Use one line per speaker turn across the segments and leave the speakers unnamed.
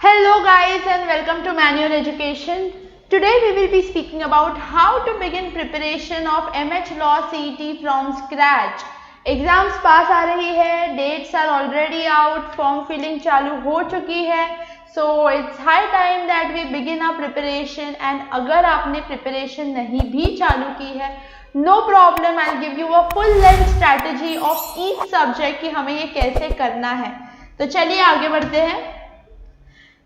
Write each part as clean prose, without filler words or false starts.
Hello guys and welcome to Manual Education. Today we will be speaking about how to begin preparation of MH Law CET from scratch. Exams पास आ रही है, dates are already out, form filling चालू हो चुकी है. So it's high time that we begin our preparation and अगर आपने preparation नहीं भी चालू की है, no problem, I'll give you a full length strategy of each subject कि हमें ये कैसे करना है. तो चलिए आगे बढ़ते हैं.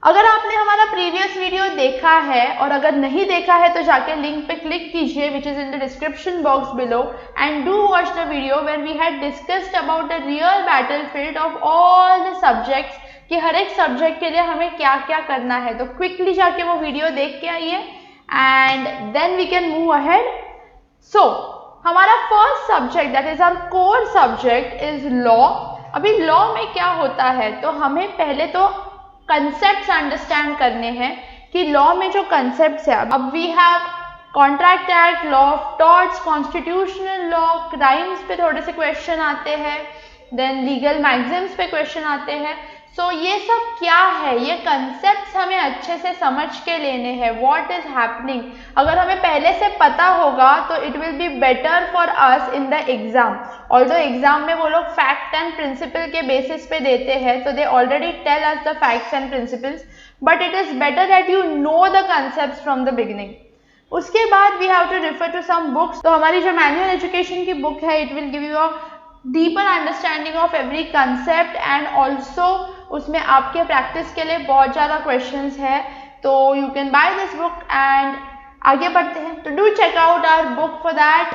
अगर आपने हमारा प्रीवियस वीडियो देखा है और अगर नहीं देखा है तो जाके लिंक पे क्लिक कीजिए which is in the description box below and do watch the video where we had discussed about the real battlefield of all the subjects कि हर एक सब्जेक्ट के लिए हमें क्या क्या करना है. तो क्विकली जाके वो वीडियो देख के आइए and then we can move ahead. So हमारा first subject that is our core subject is law. अभी लॉ में क्या होता है तो हमें पहले तो कंसेप्ट्स अंडरस्टैंड करने हैं कि लॉ में जो कंसेप्ट्स है. अब we have contract act, law of torts, constitutional law, crimes पे थोड़े से क्वेश्चन आते हैं, देन लीगल मैग्जिम्स पे क्वेश्चन आते हैं. सो ये सब क्या है, ये कंसेप्ट्स हमें अच्छे से समझ के लेने हैं. व्हाट इज हैपनिंग अगर हमें पहले से पता होगा तो it will be better for us in the exam. Although exam में वो लोग फैक्ट एंड प्रिंसिपल के बेसिस पे देते हैं तो they already tell us the facts and principles, but it is better that you know the concepts from the beginning. उसके बाद we have to refer to some books. तो हमारी जो मैनुअल एजुकेशन की बुक है it will give you a deeper understanding of every concept and also उसमें आपके practice के लिए बहुत ज़्यादा क्वेश्चंस है. तो you can buy this book and आगे बढ़ते हैं. तो do check out our book for that.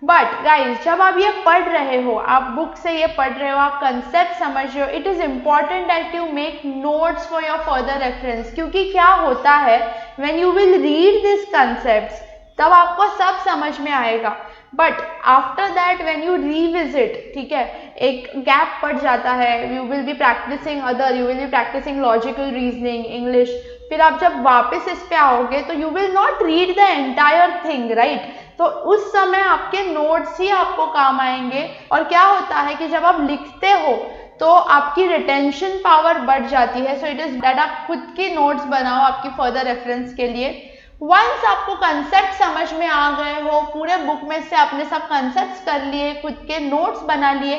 But guys जब आप ये पढ़ रहे हो, आप बुक से ये पढ़ रहे हो, आप कंसेप्ट समझ रहे हो, it is important that you make notes for your further reference. क्योंकि क्या होता है when you will read this concepts तब आपको सब समझ में आएगा, but after that when you revisit, ठीक है, एक गैप पड़ जाता है. You will be practising other, you will be practising logical reasoning, English. फिर आप जब वापस इस पे आओगे तो you will not read the entire thing, right. तो उस समय आपके नोट्स ही आपको काम आएंगे. और क्या होता है कि जब आप लिखते हो तो आपकी रिटेंशन पावर बढ़ जाती है. सो इट इज दैट आप खुद की नोट्स बनाओ आपकी फर्दर रेफरेंस के लिए. वंस आपको कंसेप्ट समझ में आ गए हो, पूरे बुक में से आपने सब कंसेप्ट्स कर लिए, खुद के नोट्स बना लिए,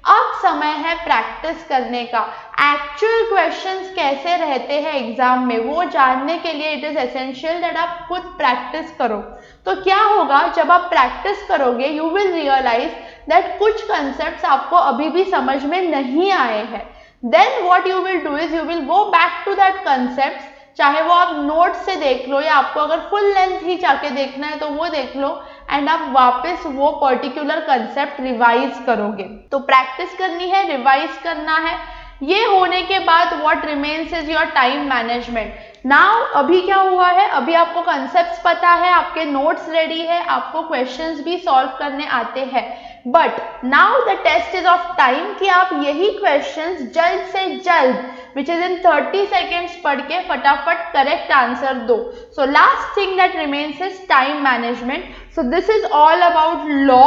अब समय है प्रैक्टिस करने का. एक्चुअल क्वेश्चंस कैसे रहते हैं एग्जाम में वो जानने के लिए इट इज एसेंशियल दैट आप खुद प्रैक्टिस करो. तो क्या होगा जब आप प्रैक्टिस करोगे यू विल रियलाइज दैट कुछ कंसेप्ट्स आपको अभी भी समझ में नहीं आए हैं. Then what you will do is you will go back to that concept, चाहे वो आप नोट से देख लो या आपको अगर फुल लेंथ ही जाके देखना है तो वो देख लो एंड आप वापस वो पर्टिकुलर कंसेप्ट रिवाइज करोगे. तो प्रैक्टिस करनी है, रिवाइज करना है. ये होने के बाद what remains is your time management. Now अभी क्या हुआ है, अभी आपको कंसेप्ट्स पता है, आपके नोट्स रेडी है, आपको क्वेश्चंस भी सॉल्व करने आते हैं, but now the test is of time कि आप यही क्वेश्चंस जल्द से जल्द विच इज इन 30 सेकेंड्स पढ़ के फटाफट करेक्ट आंसर दो. So last thing that remains is time management. So this is all about law.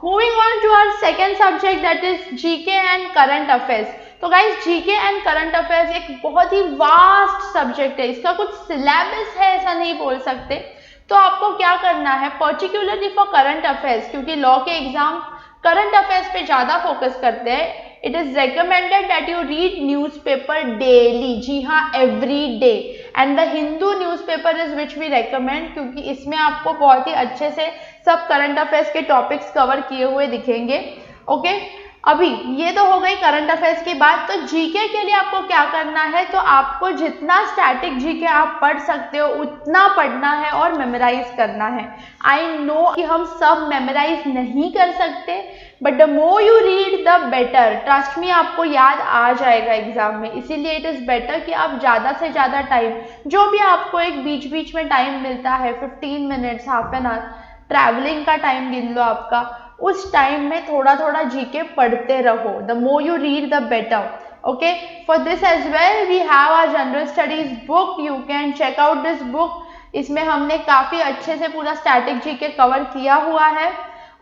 Moving on to our second subject that is GK and current affairs. तो guys GK and current affairs एक बहुत ही vast subject है, इसका कुछ syllabus है ऐसा नहीं बोल सकते. तो आपको क्या करना है पर्टिकुलरली फॉर करंट अफेयर्स, क्योंकि लॉ के एग्जाम करंट अफेयर्स पे ज्यादा फोकस करते हैं, it is recommended that you read newspaper daily. जी हाँ, every day. And the Hindu newspaper is which we recommend, क्योंकि इसमें आपको बहुत ही अच्छे से सब करंट अफेयर्स के टॉपिक्स कवर किए हुए दिखेंगे. ओके अभी ये तो हो गई करंट अफेयर्स की बात. तो जीके के लिए आपको क्या करना है, तो आपको जितना स्टैटिक जीके आप पढ़ सकते हो उतना पढ़ना है और मेमोराइज करना है. आई नो कि हम सब मेमोराइज नहीं कर सकते, but the more you read the better. Trust me, आपको याद आ जाएगा एग्जाम में. इसीलिए इट इज बेटर कि आप ज़्यादा से ज़्यादा टाइम, जो भी आपको एक बीच बीच में टाइम मिलता है, 15 minutes, half an hour, travelling का टाइम गिन लो आपका, उस टाइम में थोड़ा थोड़ा जीके पढ़ते रहो. The more you read the better. Okay, for this as well we have our general studies book. You can check out this book. इसमें हमने काफी अच्छे से पूरा स्टैटिक जीके कवर किया हुआ है.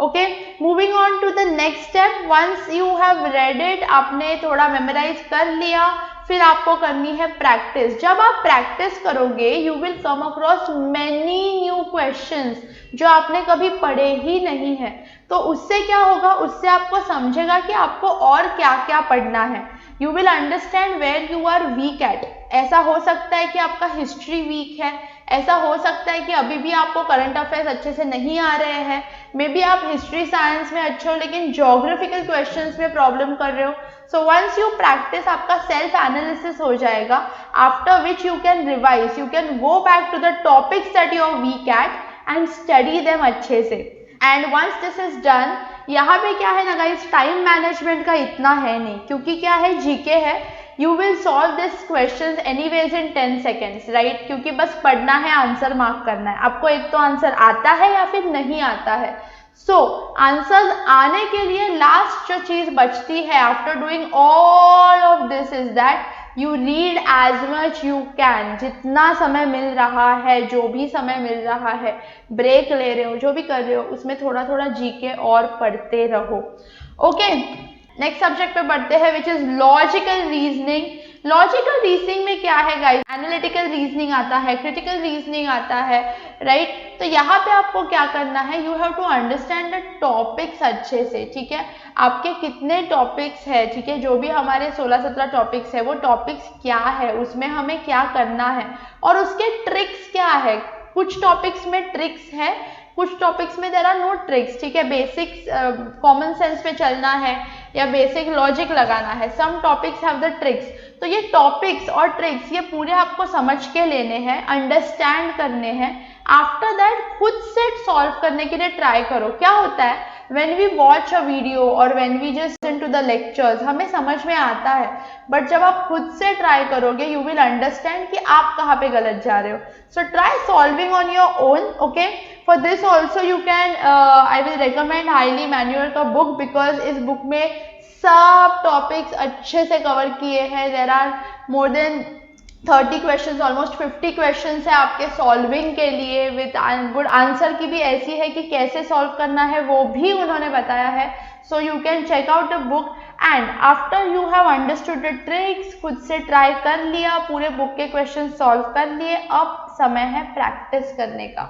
Okay, moving on to the next step. Once you have read it, आपने थोड़ा मेमोराइज कर लिया, फिर आपको करनी है प्रैक्टिस। जब आप प्रैक्टिस करोगे you will come across many new questions जो आपने कभी पढ़े ही नहीं है। तो उससे क्या होगा, उससे आपको समझेगा कि आपको और क्या क्या पढ़ना है। You will understand where you are weak at. ऐसा हो सकता है कि आपका हिस्ट्री वीक है, ऐसा हो सकता है कि अभी भी आपको करंट अफेयर्स अच्छे से नहीं आ रहे हैं, मे बी आप हिस्ट्री साइंस में अच्छे हो लेकिन ज्योग्राफिकल क्वेश्चंस में प्रॉब्लम कर रहे हो। सो वंस यू प्रैक्टिस आपका सेल्फ एनालिसिस हो जाएगा, after which you can revise, you can go back to the topics that you are weak at and study them अच्छे से। And once this is done, यहाँ पे क्या है ना गाइस, टाइम मैनेजमेंट का इतना है नहीं, क्योंकि क्या है, जीके है, you will solve this questions anyways in 10 seconds, right, क्योंकि बस पढ़ना है, आंसर मार्क करना है। आपको एक तो आंसर आता है या फिर नहीं आता है। सो आंसर्स आने के लिए लास्ट जो चीज बचती है after doing all of this is that you read as much you can. जितना समय मिल रहा है, जो भी समय मिल रहा है, ब्रेक ले रहे हो, जो भी कर रहे हो, उसमें थोड़ा थोड़ा जीके और पढ़ते रहो। ओके, नेक्स्ट सब्जेक्ट पे बढ़ते हैं which is logical reasoning. Logical reasoning में क्या है गाइस, एनालिटिकल रीजनिंग आता है, क्रिटिकल रीजनिंग आता है, राइट। तो यहाँ पे आपको क्या करना है, you have to understand the topics अच्छे से, ठीक है। आपके कितने टॉपिक्स है, ठीक है, जो भी हमारे 16-17 टॉपिक्स है, वो टॉपिक्स क्या है, उसमें हमें क्या करना है और उसके ट्रिक्स क्या है। कुछ टॉपिक्स में ट्रिक्स है, कुछ टॉपिक्स में देयर आर नो ट्रिक्स, ठीक है। बेसिक्स कॉमन सेंस पे चलना है या बेसिक लॉजिक लगाना है। Some topics have the tricks. तो ये टॉपिक्स और ट्रिक्स ये पूरे आपको समझ के लेने हैं, अंडरस्टैंड करने हैं। आफ्टर दैट खुद से सॉल्व करने के लिए ट्राई करो। क्या होता है, when we watch a video और when we just listen to the lectures, हमें समझ में आता है, बट जब आप खुद से ट्राई करोगे यू विल अंडरस्टैंड कि आप कहाँ पे गलत जा रहे हो। So try solving on your own, okay. For this also you can, I will recommend highly manual का बुक, बिकॉज इस बुक में सब टॉपिक्स अच्छे से कवर किए हैं। There are more than 30 questions, almost 50 questions है आपके सॉल्विंग के लिए, विद गुड आंसर की भी ऐसी है कि कैसे सॉल्व करना है वो भी उन्होंने बताया है। So you can check out the book and after you have understood the tricks, खुद से ट्राई कर लिया, पूरे बुक के क्वेश्चन सॉल्व कर लिए, अब समय है प्रैक्टिस करने का।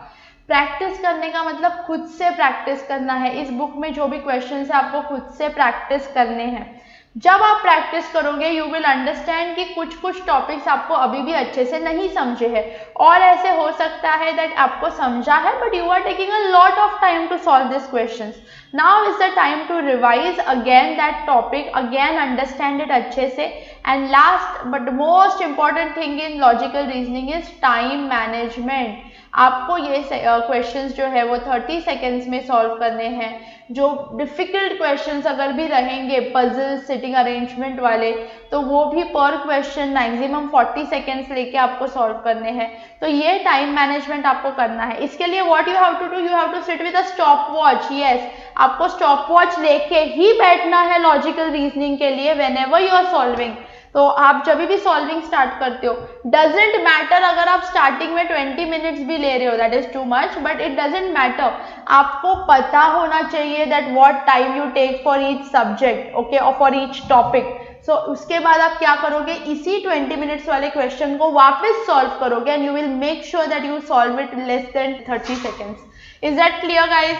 प्रैक्टिस करने का मतलब खुद से प्रैक्टिस करना है। इस बुक में जो भी क्वेश्चंस है आपको खुद से प्रैक्टिस करने हैं। जब आप प्रैक्टिस करोगे यू विल अंडरस्टैंड कि कुछ कुछ टॉपिक्स आपको अभी भी अच्छे से नहीं समझे हैं, और ऐसे हो सकता है दैट आपको समझा है but you are taking a lot of time to solve this questions. Now is the time to revise again that topic, again understand it अच्छे से। And last but most important thing in logical reasoning is time management. आपको ये questions जो है वो 30 seconds में solve करने हैं। जो डिफिकल्ट क्वेश्चंस अगर भी रहेंगे, पजल, सिटिंग अरेंजमेंट वाले, तो वो भी पर क्वेश्चन मैक्सिमम 40 सेकेंड्स लेके आपको सॉल्व करने हैं। तो ये टाइम मैनेजमेंट आपको करना है। इसके लिए what you have to do, you have to sit with a stopwatch. Yes, आपको स्टॉप वॉच लेके ही बैठना है लॉजिकल रीजनिंग के लिए व्हेनेवर यू आर सॉल्विंग। तो आप जब भी सॉल्विंग स्टार्ट करते हो, डजेंट मैटर अगर आप स्टार्टिंग में 20 मिनट्स भी ले रहे हो, that is too much, but it doesn't matter. आपको पता होना चाहिए that what time you take for each subject, okay, और फॉर ईच टॉपिक। सो उसके बाद आप क्या करोगे, इसी 20 मिनट्स वाले क्वेश्चन को वापस सॉल्व करोगे and you will make sure that you solve it less than 30 seconds. Is that clear guys?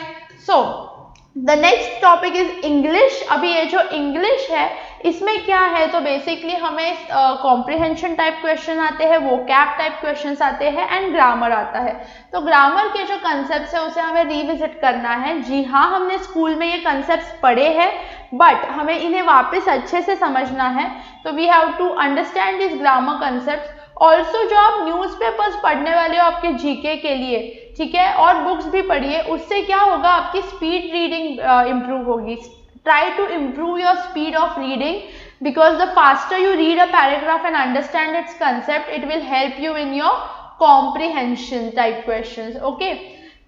So the next topic is English. अभी ये जो इंग्लिश है इसमें क्या है, तो बेसिकली हमें कॉम्प्रिहेंशन टाइप क्वेश्चन आते हैं, वोकैब टाइप क्वेश्चंस आते हैं एंड ग्रामर आता है। तो ग्रामर के जो कंसेप्ट्स है उसे हमें रिविजिट करना है। जी हाँ, हमने स्कूल में ये कंसेप्ट्स पढ़े हैं बट हमें इन्हें वापस अच्छे से समझना है। तो we have to understand this grammar concepts. Also जो आप न्यूज़पेपर्स पढ़ने वाले हो आपके जीके के लिए, ठीक है, और बुक्स भी पढ़िए, उससे क्या होगा, आपकी स्पीड रीडिंग इम्प्रूव होगी। Try to improve your speed of reading because the faster you read a paragraph and understand its concept, it will help you in your comprehension type questions. Okay,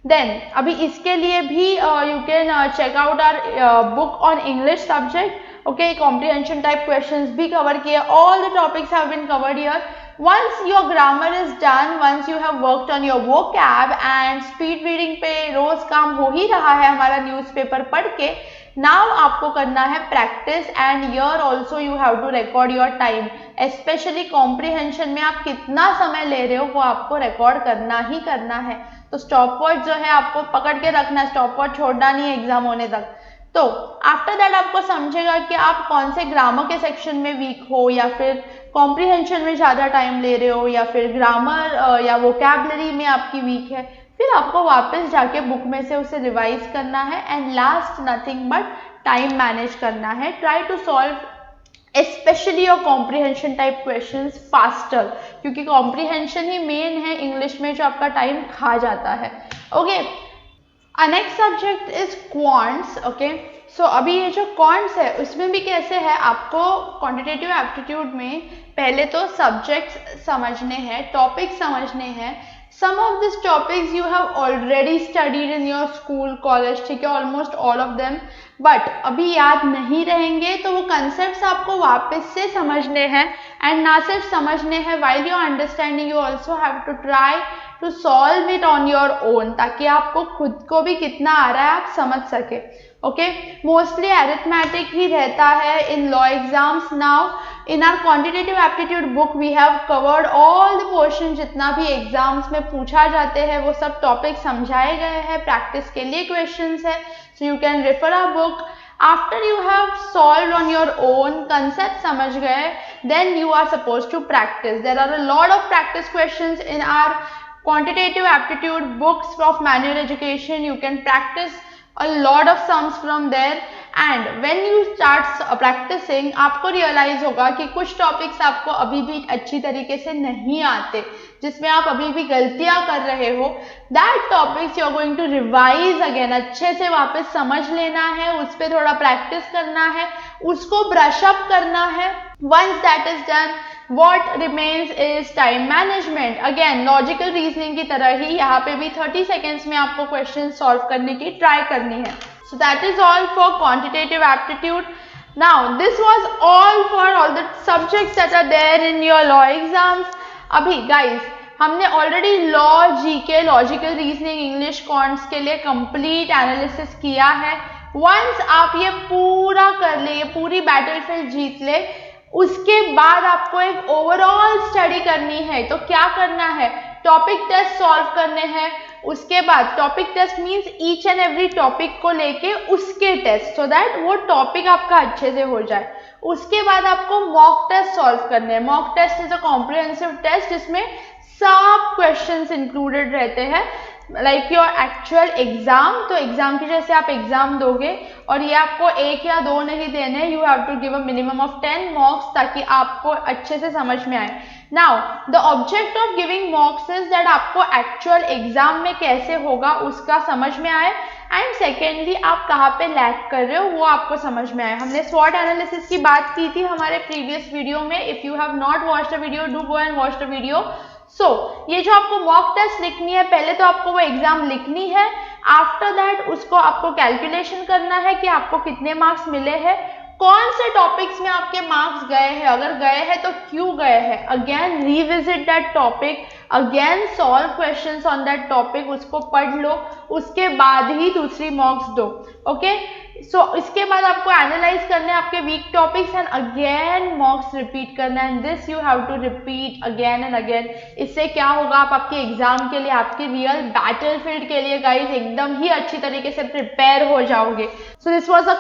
then अभी इसके लिए भी you can check out our book on English subject. Okay, comprehension type questions भी cover किए, all the topics have been covered here. Once your grammar is done, once you have worked on your vocab and speed reading पे रोज काम हो ही रहा है हमारा newspaper पढ़ के, नाउ आपको करना है practice and here also you have to record your time, specially comprehension में आप कितना समय ले रहे हो वो आपको रिकॉर्ड करना ही करना है। तो स्टॉप वॉच जो है आपको पकड़ के रखना है, स्टॉप वॉच छोड़ना नहीं है एग्जाम होने तक। तो आफ्टर दैट आपको समझेगा कि आप कौन से ग्रामर के सेक्शन में वीक हो, या फिर कॉम्प्रिहेंशन में ज़्यादा टाइम ले रहे हो, या फिर ग्रामर या वोकैबलरी में आपकी वीक है। फिर आपको वापस जाके बुक में से उसे रिवाइज करना है and last nothing but time manage करना है। Try to solve specially your comprehension type questions faster, क्योंकि कॉम्प्रिहेंशन ही मेन है इंग्लिश में जो आपका टाइम खा जाता है। Okay, next subject is quants. Okay, so अभी ये जो क्वांट्स है उसमें भी कैसे है, आपको क्वांटिटेटिव एप्टीट्यूड में पहले तो सब्जेक्ट्स समझने हैं, टॉपिक्स समझने हैं। Some of this topics you have already studied in your school college, ठीक है, almost all of them, but अभी याद नहीं रहेंगे तो वो कंसेप्ट्स आपको वापस से समझने हैं। एंड ना सिर्फ समझने हैं, while you understanding you also have to try to solve it on your own, ताकि आपको खुद को भी कितना आ रहा है आप समझ सके। ओके, मोस्टली अरिथमेटिक ही रहता है in law exams. Now in our quantitative aptitude book we have covered all the portion, जितना भी एग्जाम्स में पूछा जाते हैं वो सब टॉपिक समझाए गए हैं, प्रैक्टिस के लिए क्वेश्चंस है, so you can refer a book. After you have solve on your own, concept समझ गए, then you are suppose to practice. There are a lot of practice questions in our quantitative aptitude books of manual education. You can practice a lot of sums from there, and when you start practicing आपको realize होगा कि कुछ topics आपको अभी भी अच्छी तरीके से नहीं आते, जिसमें आप अभी भी गलतियां कर रहे हो। That topics you are going to revise again, अच्छे से वापस समझ लेना है, उस पर थोड़ा प्रैक्टिस करना है, उसको ब्रश अप करना है। Once that is done, what remains is time management. Again, logical reasoning की तरह ही यहाँ पे भी 30 seconds में आपको question solve करने की try करनी है। So that is all for quantitative aptitude. Now, this was all for all the subjects that are there in your law exams. अभी guys, हमने already law, GK, logical reasoning, English, counts के लिए complete analysis किया है। Once आप ये पूरा कर ले, ये पूरी बैटलफील्ड जीत ले, उसके बाद आपको एक ओवरऑल स्टडी करनी है। तो क्या करना है, टॉपिक टेस्ट सॉल्व करने हैं। उसके बाद topic test means each and every topic को लेके उसके टेस्ट, सो दैट वो टॉपिक आपका अच्छे से हो जाए। उसके बाद आपको मॉक टेस्ट सॉल्व करने हैं। Mock test is a comprehensive test जिसमें सब क्वेश्चंस इंक्लूडेड रहते हैं, लाइक योर एक्चुअल एग्जाम। तो एग्जाम की जैसे आप एग्जाम दोगे, और ये आपको 1 या 2 नहीं देने, you have to give a minimum of 10 mocks, ताकि आपको अच्छे से समझ में आए। Now the object of giving mocks is that आपको एक्चुअल एग्जाम में कैसे होगा उसका समझ में आए, एंड सेकेंडली आप कहाँ पे लैग कर रहे हो वो आपको समझ में आए। हमने स्वॉट एनालिसिस की बात की थी हमारे प्रीवियस वीडियो में। If you have not watched the video, do go and watch the video. So ये जो आपको मॉक टेस्ट लिखनी है, पहले तो आपको वो एग्जाम लिखनी है, आफ्टर दैट उसको आपको कैलकुलेशन करना है कि आपको कितने मार्क्स मिले हैं, कौन से टॉपिक्स में आपके मार्क्स गए हैं, अगर गए हैं तो क्यों गए हैं। Again revisit that topic, again solve questions on that topic, उसको पढ़ लो, उसके बाद ही दूसरी मॉक्स दो। ओके, सो इसके बाद आपको एनालाइज करना है आपके weak topics, and again mocks repeat करना है, and this you have to repeat again and again. इससे क्या होगा, आप आपके एग्जाम के लिए, आपकी रियल बैटलफील्ड के लिए गाइस एकदम ही अच्छी तरीके से प्रिपेयर हो जाओगे। So this was a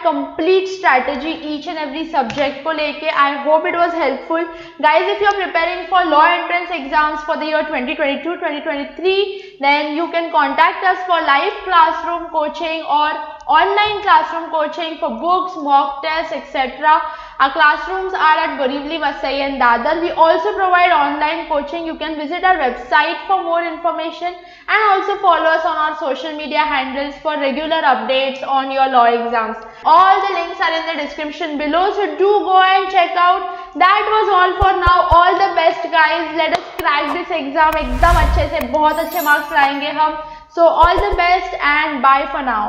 complete strategy each and every subject को लेके। I hope it was helpful guys. If you are preparing for law entrance exams for the year 2022-2023, then you can contact us for live classroom coaching or online classroom coaching for books, mock tests, etc. Our classrooms are at Borivali, Vasai and Dadar. We also provide online coaching. You can visit our website for more information, and also follow us on our social media handles for regular updates on your law exams. All the links are in the description below, so do go and check out. That was all for now. All the best guys. Let us crack this exam एकदम अच्छे से, बहुत अच्छे marks लाएंगे हम। So all the best and bye for now.